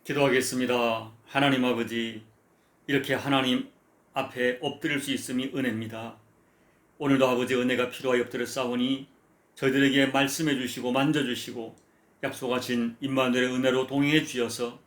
기도하겠습니다. 하나님 아버지, 이렇게 하나님 앞에 엎드릴 수 있음이 은혜입니다. 오늘도 아버지 은혜가 필요하여 엎드려 싸우니 저희들에게 말씀해 주시고 만져주시고 약속하신 임마누엘의 은혜로 동행해 주셔서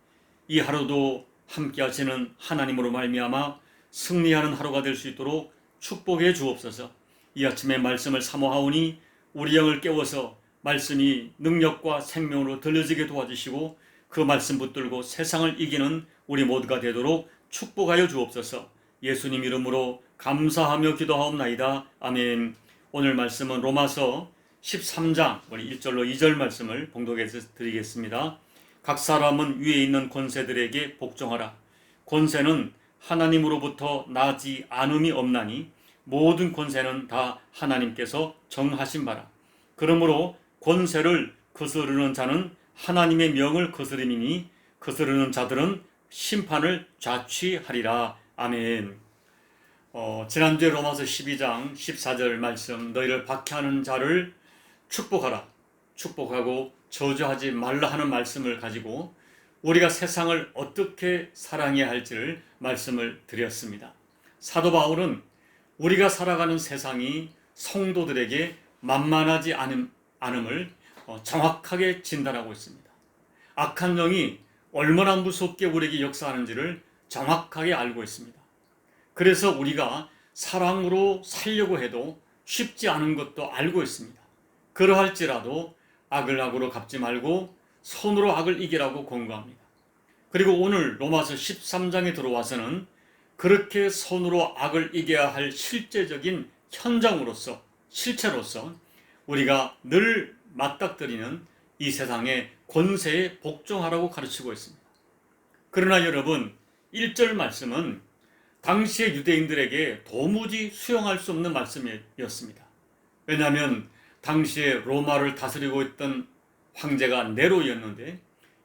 이 하루도 함께 하시는 하나님으로 말미암아 승리하는 하루가 될 수 있도록 축복해 주옵소서. 이 아침에 말씀을 사모하오니 우리 영을 깨워서 말씀이 능력과 생명으로 들려지게 도와주시고 그 말씀 붙들고 세상을 이기는 우리 모두가 되도록 축복하여 주옵소서. 예수님 이름으로 감사하며 기도하옵나이다. 아멘. 오늘 말씀은 로마서 13장 1절로 2절 말씀을 봉독해서 드리겠습니다. 각 사람은 위에 있는 권세들에게 복종하라. 권세는 하나님으로부터 나지 않음이 없나니 모든 권세는 다 하나님께서 정하신 바라. 그러므로 권세를 거스르는 자는 하나님의 명을 거스름이니 거스르는 자들은 심판을 자취하리라. 아멘. 지난주에 로마서 12장 14절 말씀, 너희를 박해하는 자를 축복하라, 축복하고 저주하지 말라 하는 말씀을 가지고 우리가 세상을 어떻게 사랑해야 할지를 말씀을 드렸습니다. 사도 바울은 우리가 살아가는 세상이 성도들에게 만만하지 않음을 정확하게 진단하고 있습니다. 악한 영이 얼마나 무섭게 우리에게 역사하는지를 정확하게 알고 있습니다. 그래서 우리가 사랑으로 살려고 해도 쉽지 않은 것도 알고 있습니다. 그러할지라도 악을 악으로 갚지 말고 손으로 악을 이기라고 권고합니다. 그리고 오늘 로마서 13장에 들어와서는 그렇게 손으로 악을 이겨야 할 실제적인 현장으로서, 실체로서 우리가 늘 맞닥뜨리는 이 세상의 권세에 복종하라고 가르치고 있습니다. 그러나 여러분, 1절 말씀은 당시의 유대인들에게 도무지 수용할 수 없는 말씀이었습니다. 왜냐하면 당시에 로마를 다스리고 있던 황제가 네로였는데,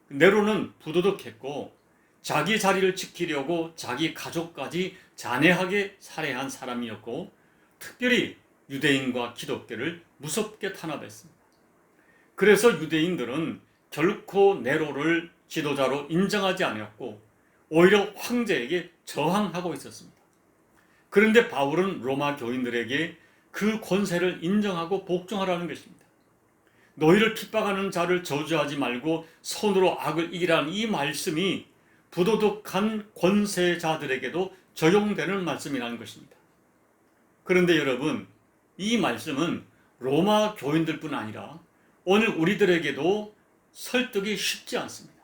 네로는 부도덕했고 자기 자리를 지키려고 자기 가족까지 잔인하게 살해한 사람이었고, 특별히 유대인과 기독교를 무섭게 탄압했습니다. 그래서 유대인들은 결코 네로를 지도자로 인정하지 않았고 오히려 황제에게 저항하고 있었습니다. 그런데 바울은 로마 교인들에게 그 권세를 인정하고 복종하라는 것입니다. 너희를 핍박하는 자를 저주하지 말고 손으로 악을 이기라는 이 말씀이 부도덕한 권세자들에게도 적용되는 말씀이라는 것입니다. 그런데 여러분, 이 말씀은 로마 교인들뿐 아니라 오늘 우리들에게도 설득이 쉽지 않습니다.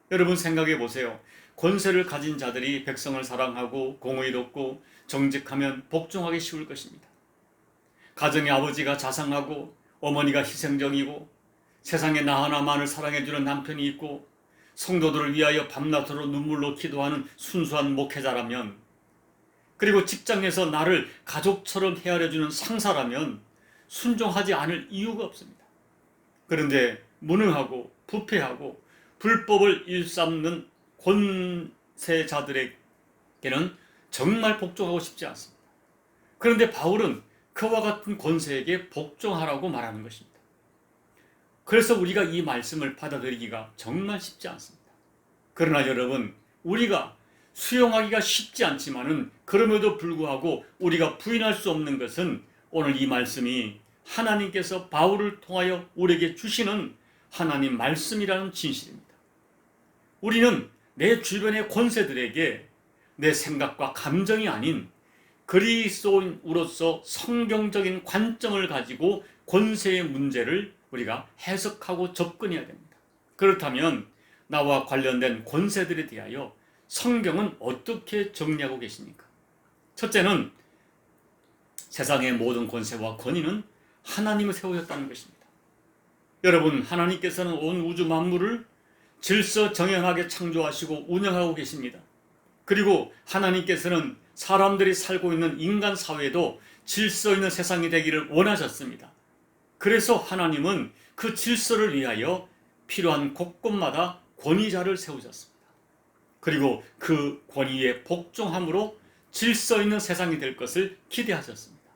여러분 생각해 보세요. 권세를 가진 자들이 백성을 사랑하고 공의롭고 정직하면 복종하기 쉬울 것입니다. 가정의 아버지가 자상하고 어머니가 희생적이고 세상에 나 하나만을 사랑해주는 남편이 있고 성도들을 위하여 밤낮으로 눈물로 기도하는 순수한 목회자라면, 그리고 직장에서 나를 가족처럼 헤아려주는 상사라면 순종하지 않을 이유가 없습니다. 그런데 무능하고 부패하고 불법을 일삼는 권세자들에게는 정말 복종하고 싶지 않습니다. 그런데 바울은 그와 같은 권세에게 복종하라고 말하는 것입니다. 그래서 우리가 이 말씀을 받아들이기가 정말 쉽지 않습니다. 그러나 여러분, 우리가 수용하기가 쉽지 않지만은 그럼에도 불구하고 우리가 부인할 수 없는 것은 오늘 이 말씀이 하나님께서 바울을 통하여 우리에게 주시는 하나님 말씀이라는 진실입니다. 우리는 내 주변의 권세들에게 내 생각과 감정이 아닌 그리스도인으로서 성경적인 관점을 가지고 권세의 문제를 우리가 해석하고 접근해야 됩니다. 그렇다면 나와 관련된 권세들에 대하여 성경은 어떻게 정리하고 계십니까? 첫째는 세상의 모든 권세와 권위는 하나님을 세우셨다는 것입니다. 여러분, 하나님께서는 온 우주 만물을 질서정연하게 창조하시고 운영하고 계십니다. 그리고 하나님께서는 사람들이 살고 있는 인간 사회도 질서 있는 세상이 되기를 원하셨습니다. 그래서 하나님은 그 질서를 위하여 필요한 곳곳마다 권위자를 세우셨습니다. 그리고 그 권위에 복종함으로 질서 있는 세상이 될 것을 기대하셨습니다.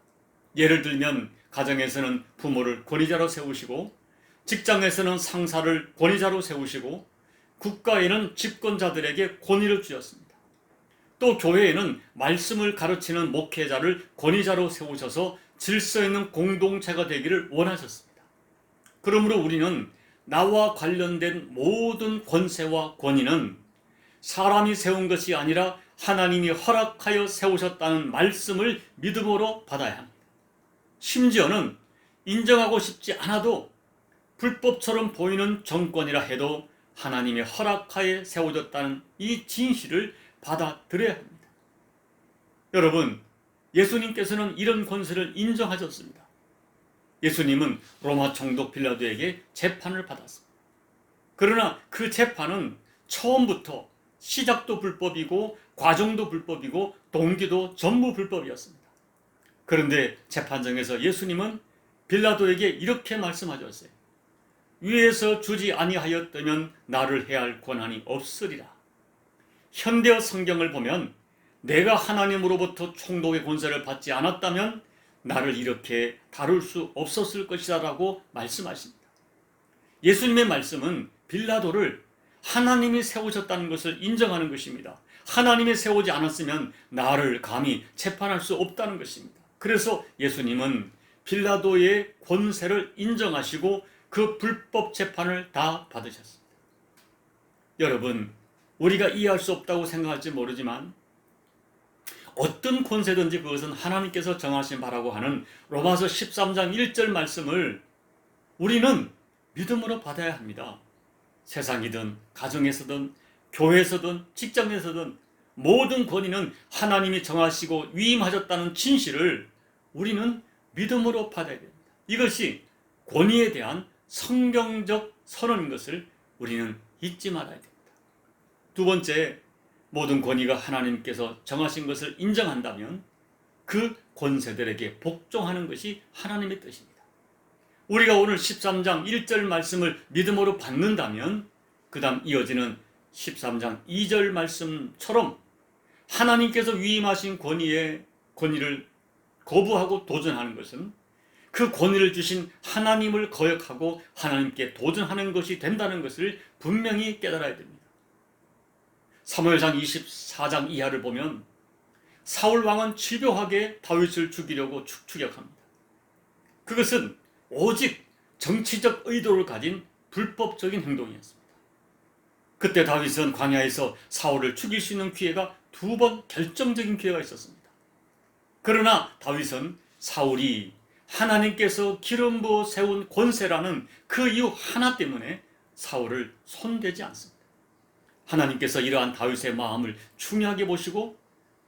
예를 들면 가정에서는 부모를 권위자로 세우시고, 직장에서는 상사를 권위자로 세우시고, 국가에는 집권자들에게 권위를 주었습니다. 또 교회에는 말씀을 가르치는 목회자를 권위자로 세우셔서 질서 있는 공동체가 되기를 원하셨습니다. 그러므로 우리는 나와 관련된 모든 권세와 권위는 사람이 세운 것이 아니라 하나님이 허락하여 세우셨다는 말씀을 믿음으로 받아야 합니다. 심지어는 인정하고 싶지 않아도 불법처럼 보이는 정권이라 해도 하나님의 허락하에 세워졌다는 이 진실을 받아들여야 합니다. 여러분, 예수님께서는 이런 권세를 인정하셨습니다. 예수님은 로마 총독 빌라도에게 재판을 받았습니다. 그러나 그 재판은 처음부터 시작도 불법이고 과정도 불법이고 동기도 전부 불법이었습니다. 그런데 재판정에서 예수님은 빌라도에게 이렇게 말씀하셨어요. 위에서 주지 아니하였다면 나를 해할 권한이 없으리라. 현대어 성경을 보면 내가 하나님으로부터 총독의 권세를 받지 않았다면 나를 이렇게 다룰 수 없었을 것이다 라고 말씀하십니다. 예수님의 말씀은 빌라도를 하나님이 세우셨다는 것을 인정하는 것입니다. 하나님이 세우지 않았으면 나를 감히 재판할 수 없다는 것입니다. 그래서 예수님은 빌라도의 권세를 인정하시고 그 불법 재판을 다 받으셨습니다. 여러분, 우리가 이해할 수 없다고 생각할지 모르지만 어떤 권세든지 그것은 하나님께서 정하신 바라고 하는 로마서 13장 1절 말씀을 우리는 믿음으로 받아야 합니다. 세상이든 가정에서든 교회에서든 직장에서든 모든 권위는 하나님이 정하시고 위임하셨다는 진실을 우리는 믿음으로 받아야 됩니다. 이것이 권위에 대한 성경적 선언인 것을 우리는 잊지 말아야 됩니다. 두 번째, 모든 권위가 하나님께서 정하신 것을 인정한다면 그 권세들에게 복종하는 것이 하나님의 뜻입니다. 우리가 오늘 13장 1절 말씀을 믿음으로 받는다면 그 다음 이어지는 13장 2절 말씀처럼 하나님께서 위임하신 권위를 거부하고 도전하는 것은 그 권위를 주신 하나님을 거역하고 하나님께 도전하는 것이 된다는 것을 분명히 깨달아야 됩니다. 사무엘상 24장 이하를 보면 사울 왕은 집요하게 다윗을 죽이려고 추격합니다. 그것은 오직 정치적 의도를 가진 불법적인 행동이었습니다. 그때 다윗은 광야에서 사울을 죽일 수 있는 기회가 2번 결정적인 기회가 있었습니다. 그러나 다윗은 사울이 하나님께서 기름 부어 세운 권세라는 그 이유 하나 때문에 사울을 손대지 않습니다. 하나님께서 이러한 다윗의 마음을 중요하게 보시고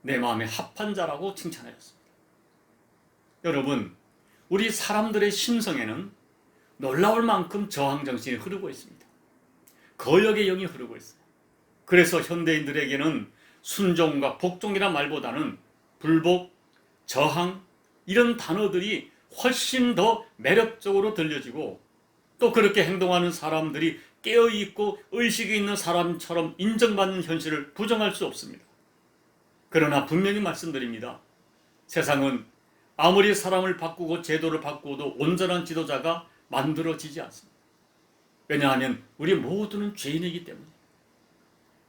내 마음에 합한 자라고 칭찬하셨습니다. 여러분, 우리 사람들의 심성에는 놀라울 만큼 저항정신이 흐르고 있습니다. 거역의 영이 흐르고 있어요. 그래서 현대인들에게는 순종과 복종이란 말보다는 불복, 저항 이런 단어들이 훨씬 더 매력적으로 들려지고 또 그렇게 행동하는 사람들이 깨어있고 의식이 있는 사람처럼 인정받는 현실을 부정할 수 없습니다. 그러나 분명히 말씀드립니다. 세상은 아무리 사람을 바꾸고 제도를 바꾸어도 온전한 지도자가 만들어지지 않습니다. 왜냐하면 우리 모두는 죄인이기 때문입니다.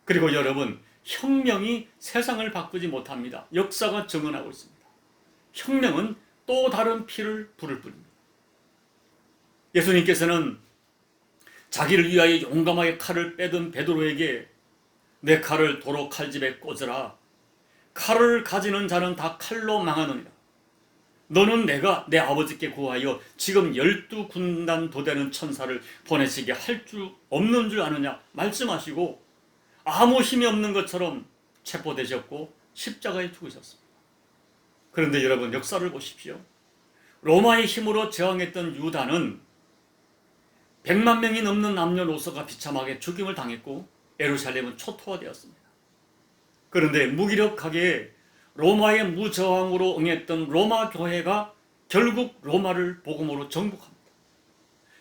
그리고 여러분, 혁명이 세상을 바꾸지 못합니다. 역사가 증언하고 있습니다. 혁명은 또 다른 피를 부를 뿐입니다. 예수님께서는 자기를 위하여 용감하게 칼을 빼든 베드로에게 내 칼을 도로 칼집에 꽂으라. 칼을 가지는 자는 다 칼로 망하느니라. 너는 내가 내 아버지께 구하여 지금 12군단 도되는 천사를 보내시게 할 줄 없는 줄 아느냐 말씀하시고 아무 힘이 없는 것처럼 체포되셨고 십자가에 죽으셨습니다. 그런데 여러분, 역사를 보십시오. 로마의 힘으로 저항했던 유다는 100만 명이 넘는 남녀노소가 비참하게 죽임을 당했고 예루살렘은 초토화되었습니다. 그런데 무기력하게 로마의 무저항으로 응했던 로마 교회가 결국 로마를 복음으로 정복합니다.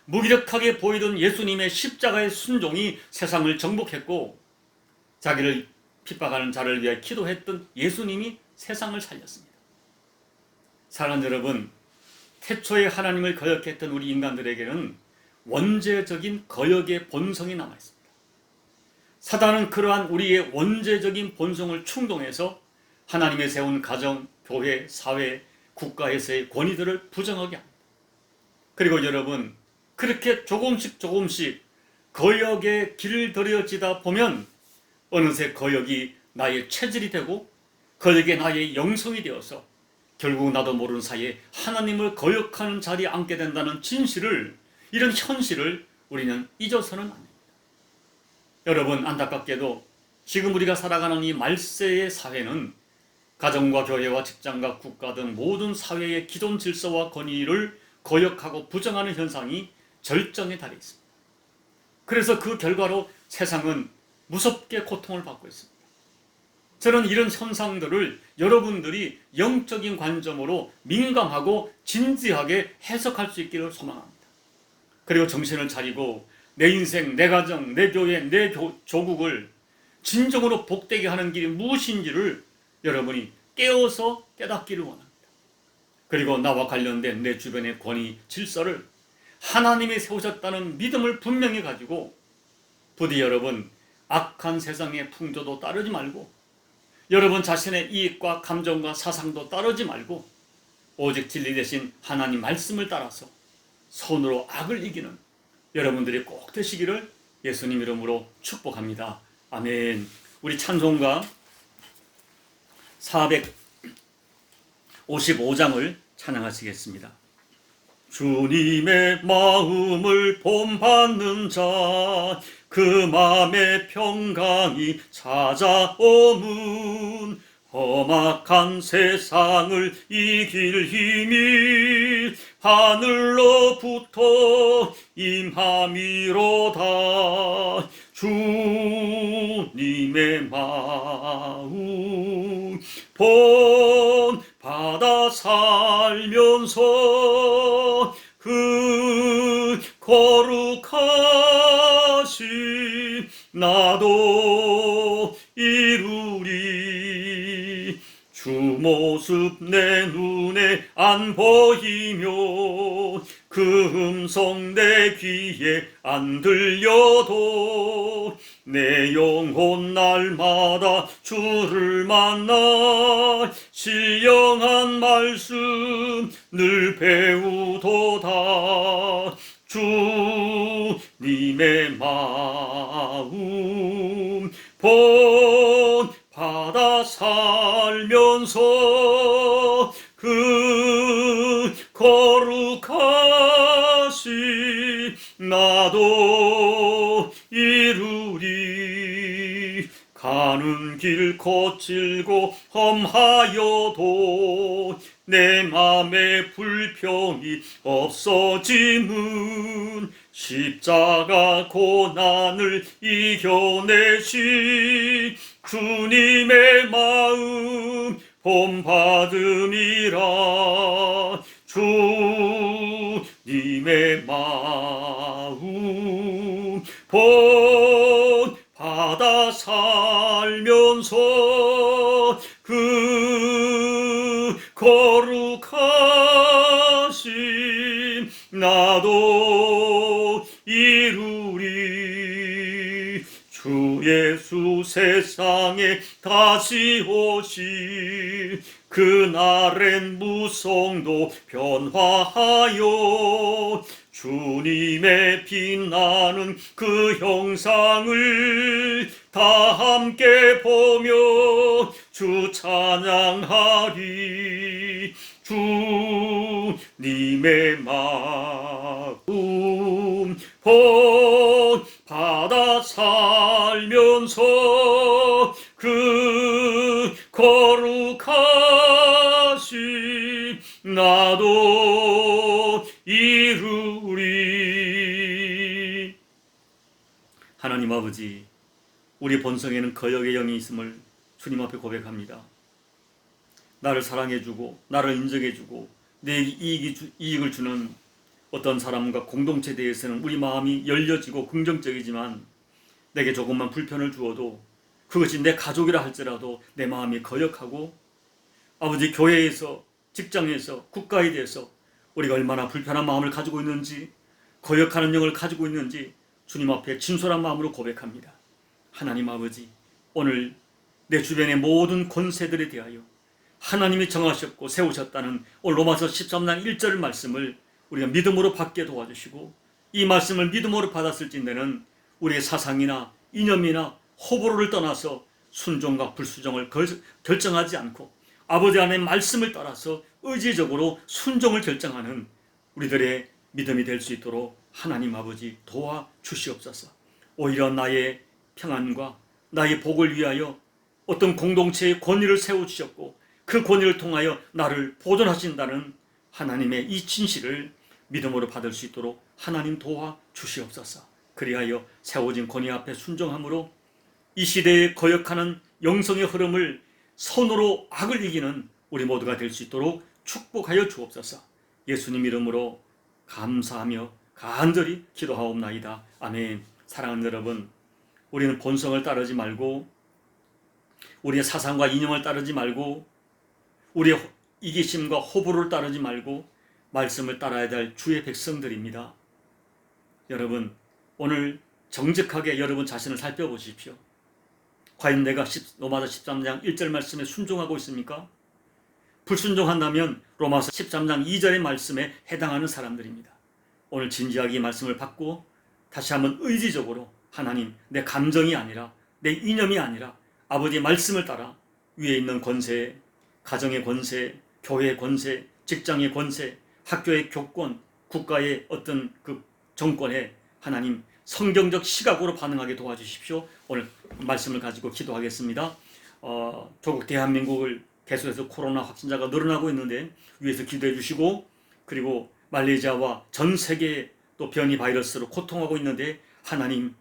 무기력하게 보이던 예수님의 십자가의 순종이 세상을 정복했고 자기를 핍박하는 자를 위해 기도했던 예수님이 세상을 살렸습니다. 사랑하는 여러분, 태초에 하나님을 거역했던 우리 인간들에게는 원죄적인 거역의 본성이 남아있습니다. 사단은 그러한 우리의 원죄적인 본성을 충동해서 하나님의 세운 가정, 교회, 사회, 국가에서의 권위들을 부정하게 합니다. 그리고 여러분, 그렇게 조금씩 거역에 길들여지다 보면 어느새 거역이 나의 체질이 되고 거역이 나의 영성이 되어서 결국 나도 모르는 사이에 하나님을 거역하는 자리에 앉게 된다는 진실을, 이런 현실을 우리는 잊어서는 안 됩니다. 여러분, 안타깝게도 지금 우리가 살아가는 이 말세의 사회는 가정과 교회와 직장과 국가 등 모든 사회의 기존 질서와 권위를 거역하고 부정하는 현상이 절정에 달해 있습니다. 그래서 그 결과로 세상은 무섭게 고통을 받고 있습니다. 저는 이런 현상들을 여러분들이 영적인 관점으로 민감하고 진지하게 해석할 수 있기를 소망합니다. 그리고 정신을 차리고 내 인생, 내 가정, 내 교회, 내 조국을 진정으로 복되게 하는 길이 무엇인지를 여러분이 깨어서 깨닫기를 원합니다. 그리고 나와 관련된 내 주변의 권위, 질서를 하나님이 세우셨다는 믿음을 분명히 가지고 부디 여러분, 악한 세상의 풍조도 따르지 말고 여러분 자신의 이익과 감정과 사상도 따르지 말고 오직 진리 대신 하나님 말씀을 따라서 손으로 악을 이기는 여러분들이 꼭 되시기를 예수님 이름으로 축복합니다. 아멘. 우리 찬송가 455장을 찬양하시겠습니다. 주님의 마음을 본받는 자, 그 마음의 평강이 찾아오문 험악한 세상을 이길 힘이 하늘로부터 임함이로다. 주님의 마음 본받아 살면서 그 거룩하신 나도 이루리. 주 모습 내 눈에 안 보이며 그 음성 내 귀에 안 들려도 내 영혼 날마다 주를 만나 신령한 말씀 늘 배우도다. 주님의 마음 본받아 살면서 그 거룩하신 나도 이루리. 가는 길 거칠고 험하여도 내 맘에 불평이 없어짐은 십자가 고난을 이겨내신 주님의 마음 본받음이라. 주님의 마음 본받아 살면서 그 거룩하신 나도 이루리. 주 예수 세상에 다시 오시 그날엔 무성도 변화하여 주님의 빛나는 그 형상을 다 함께 보며 주 찬양하리. 주님의 마음 본받아 살면서 그 거룩하신 나도 이루리. 하나님 아버지, 우리 본성에는 거역의 영이 있음을 주님 앞에 고백합니다. 나를 사랑해주고 나를 인정해주고 내 이익을 주는 어떤 사람과 공동체에 대해서는 우리 마음이 열려지고 긍정적이지만 내게 조금만 불편을 주어도 그것이 내 가족이라 할지라도 내 마음이 거역하고 아버지 교회에서 직장에서 국가에 대해서 우리가 얼마나 불편한 마음을 가지고 있는지 거역하는 영을 가지고 있는지 주님 앞에 진솔한 마음으로 고백합니다. 하나님 아버지, 오늘 내 주변의 모든 권세들에 대하여 하나님이 정하셨고 세우셨다는 오늘 로마서 13장 1절 말씀을 우리가 믿음으로 받게 도와주시고, 이 말씀을 믿음으로 받았을진대는 우리의 사상이나 이념이나 호불호를 떠나서 순종과 불순종을 결정하지 않고 아버지 하나님의 말씀을 따라서 의지적으로 순종을 결정하는 우리들의 믿음이 될 수 있도록 하나님 아버지 도와주시옵소서. 오히려 나의 평안과 나의 복을 위하여 어떤 공동체의 권위를 세워주셨고 그 권위를 통하여 나를 보존하신다는 하나님의 이 진실을 믿음으로 받을 수 있도록 하나님 도와주시옵소서. 그리하여 세워진 권위 앞에 순종함으로 이 시대에 거역하는 영성의 흐름을 선으로 악을 이기는 우리 모두가 될 수 있도록 축복하여 주옵소서. 예수님 이름으로 감사하며 간절히 기도하옵나이다. 아멘. 사랑하는 여러분, 우리는 본성을 따르지 말고 우리의 사상과 이념을 따르지 말고 우리의 이기심과 호불호를 따르지 말고 말씀을 따라야 될 주의 백성들입니다. 여러분, 오늘 정직하게 여러분 자신을 살펴보십시오. 과연 내가 로마서 13장 1절 말씀에 순종하고 있습니까? 불순종한다면 로마서 13장 2절의 말씀에 해당하는 사람들입니다. 오늘 진지하게 이 말씀을 받고 다시 한번 의지적으로 하나님, 내 감정이 아니라 내 이념이 아니라 아버지의 말씀을 따라 위에 있는 권세, 가정의 권세, 교회의 권세, 직장의 권세, 학교의 교권, 국가의 어떤 그 정권에 하나님 성경적 시각으로 반응하게 도와주십시오. 오늘 말씀을 가지고 기도하겠습니다. 조국 대한민국을 계속해서 코로나 확진자가 늘어나고 있는데 위에서 기도해 주시고, 그리고 말레이시아와 전 세계에 또 변이 바이러스로 고통하고 있는데 하나님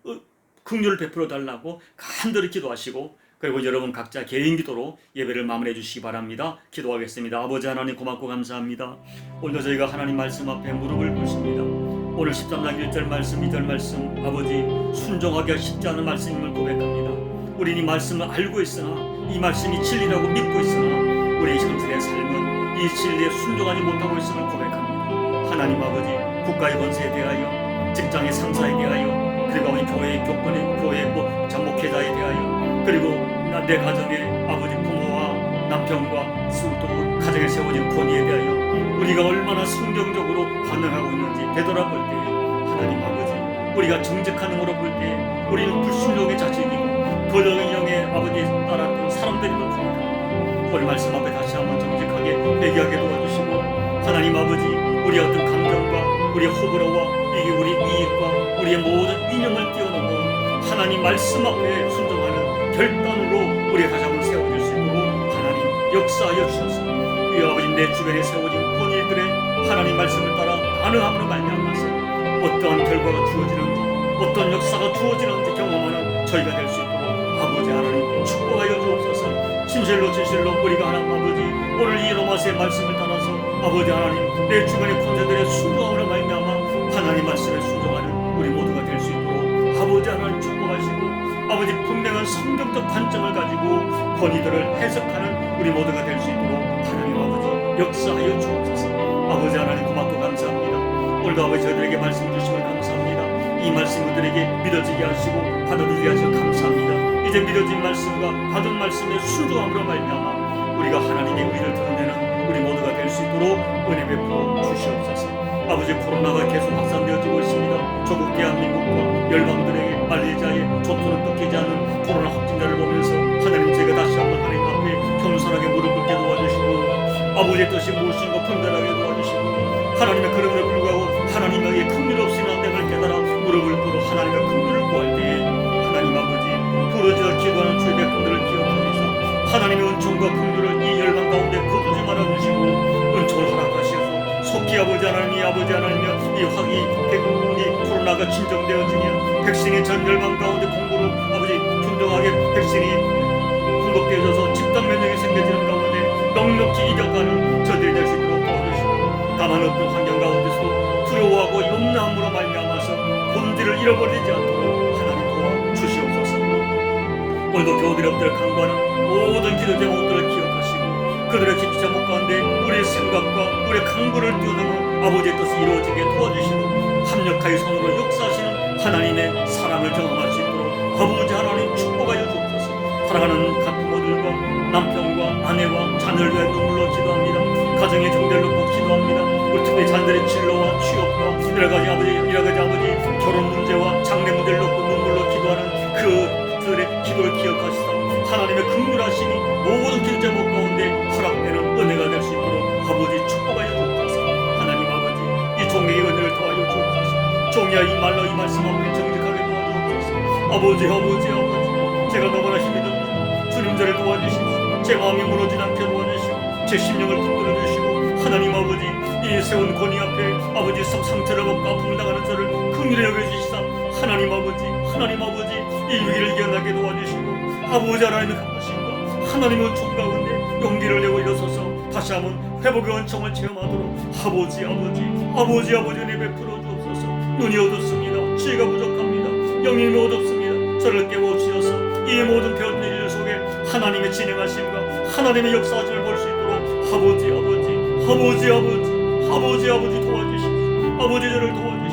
긍휼을 베풀어 달라고 간절히 기도하시고, 그리고 여러분 각자 개인 기도로 예배를 마무리해 주시기 바랍니다. 기도하겠습니다. 아버지 하나님 고맙고 감사합니다. 오늘도 저희가 하나님 말씀 앞에 무릎을 꿇습니다. 오늘 13장 1절 말씀, 2절 말씀, 아버지 순종하기가 쉽지 않은 말씀임을 고백합니다. 우리는 이 말씀을 알고 있으나 이 말씀이 진리라고 믿고 있으나 우리의 현실의 삶은 이 진리에 순종하지 못하고 있음을 고백합니다. 하나님 아버지, 국가의 권세에 대하여, 직장의 상사에 대하여, 그리고 우리 교회의 교권에, 교회 전목회자에 대하여, 그리고 내 가정의 아버지 부모와 남편과 또 가정에 세워진 권위에 대하여 우리가 얼마나 성경적으로 반응하고 있는지 되돌아볼 때 하나님 아버지, 우리가 정직한 영으로 볼 때 우리는 불순종의 자식이고 거룩의 영의 아버지에 따랐던 사람들임을 고백합니다. 오늘 말씀 앞에 다시 한번 정직하게 회개하게 도와주시고, 하나님 아버지, 우리의 어떤 감정과 우리의 호불호와 이게 우리 이익과 우리의 모든 이념을 뛰어넘어 하나님 말씀 앞에 순종하는 결단으로 우리가 다시 한번 세워질 수 있도록 하나님 역사하여 주셔서 이 아버지 내 주변에 세워진 권위들의 하나님 말씀을 따라 반응함으로 말미암아서 어떠한 결과가 주어지는지, 어떤 역사가 주어지는지 경험하는 저희가 될 수 있도록 아버지 하나님 축복하여 주옵소서. 진실로 우리가 하나님 아버지 오늘 이 로마서의 말씀을 따라서 아버지 하나님 내 주변의 권세들의 순종함으로 말미암아 하나님 말씀에 순종하는 우리 모두가 될 수 있도록 아버지 하나님 축복하시고, 아버지 분명한 성경적 관점을 가지고 권위들을 해석하는 우리 모두가 될 수 있도록 하나님 아버지 역사하여 주옵소서. 아버지 하나님 고맙고 감사합니다. 오늘도 아버지 저희들에게 말씀 주시면 감사합니다. 이 말씀 그들에게 믿어지게 하시고 받아들이게 하시고 감사합니다. 이제 믿어진 말씀과 받은 말씀에 순종함으로 말미암아 우리가 하나님의 의를 드러내는 우리 모두가 될 수 있도록 은혜 베풀어 주시옵소서. 아버지 코로나가 계속 확산되어지고 있습니다. 조국 대한민국과 열방들에게 말레이시아의 전투는 끊기지 않는 코로나 확진자를 보면서 하나님 제가 다시 한번 하나님 앞에 겸손하게 무릎 꿇게 도와주시고, 아버지의 뜻이 무엇인가 분별하게 도와주시고, 하나님의 그름에 불구하고 하나님에게 긍휼 없이는 안 됨을 깨달아 무릎을 꿇어 하나님의 긍휼을 구할 때에 하나님 아버지 부르짖어 기도하는 주의 백성들을 기억하셔서 하나님의 은총과 긍휼을 이 열방 가운데 거두지 말아주시고 은총을 허락하셔서 속히 아버지 하나님이여 이 코로나가 진정되어지면 백신이 전 열방 가운데 공부로 아버지 균등하게 백신이 공급되어져서 집단 면역이 생겨지는 가운데 넉넉히 이겨가는 저들이 될 수 있도록 도와주시고, 다만 어떤 환경 가운데서도 두려워하고 염려함으로 말미암아서 본질을 잃어버리지 않도록 하나님 도와주시옵소서. 오늘도 교우들의 엎드려 간구하는 모든 기도 제목들을 기억하시고 그들의 기도 제목 가운데 우리의 생각과 우리의 강구를 뛰어넘어 아버지의 뜻이 이루어지게 도와주시고 합력하여 손으로 역사하시는 하나님의 사랑을 경험할 수 있도록 아버지 하나님 축복하옵소서. 자녀를 위해 눈물로 기도합니다. 가정의 정대를 놓고 기도합니다. 우리 특히 자녀들의 진로와 취업과 여러 가지 아버지 결혼 문제와 장래 문제를 놓고 눈물로 기도하는 그들의 기도를 기억하시사 하나님의 긍휼하심이 모든 기도 제목 가운데 허락되는 은혜가 될 수 있도록 아버지 축복하여 주옵소서. 하나님 아버지 이 종의 은혜를 도와여 주옵소서. 종이야 이 말로 이 말씀 앞에 정직하게 도와주옵소서. 아버지 제가 너무나 힘이 듭니다. 주님 저를 도와주십시오. 제 마음이 무너지지 않게 도와주시고 제 심령을 붙들어 주시고 하나님 아버지 이 세운 권위 앞에 아버지 상처를 먹고 아픔을 당하는 저를 긍휼히 여겨주시사 하나님 아버지 이 위기를 이겨나게 도와주시고 아버지 하나님의 가보심과 하나님의 총 가운데 용기를 내고 일어서서 다시 한번 회복의 은총을 체험하도록 아버지 은혜 베풀어 주옵소서. 눈이 어둡습니다. 지혜가 부족합니다. 영이 어둡습니다. 저를 깨워주셔서 이 모든 배운 일 속에 하나님의 진행하심과 하나님의 역사하심을 볼 수 있도록 아버지 도와주십시오. 아버지 저를 도와주십시오.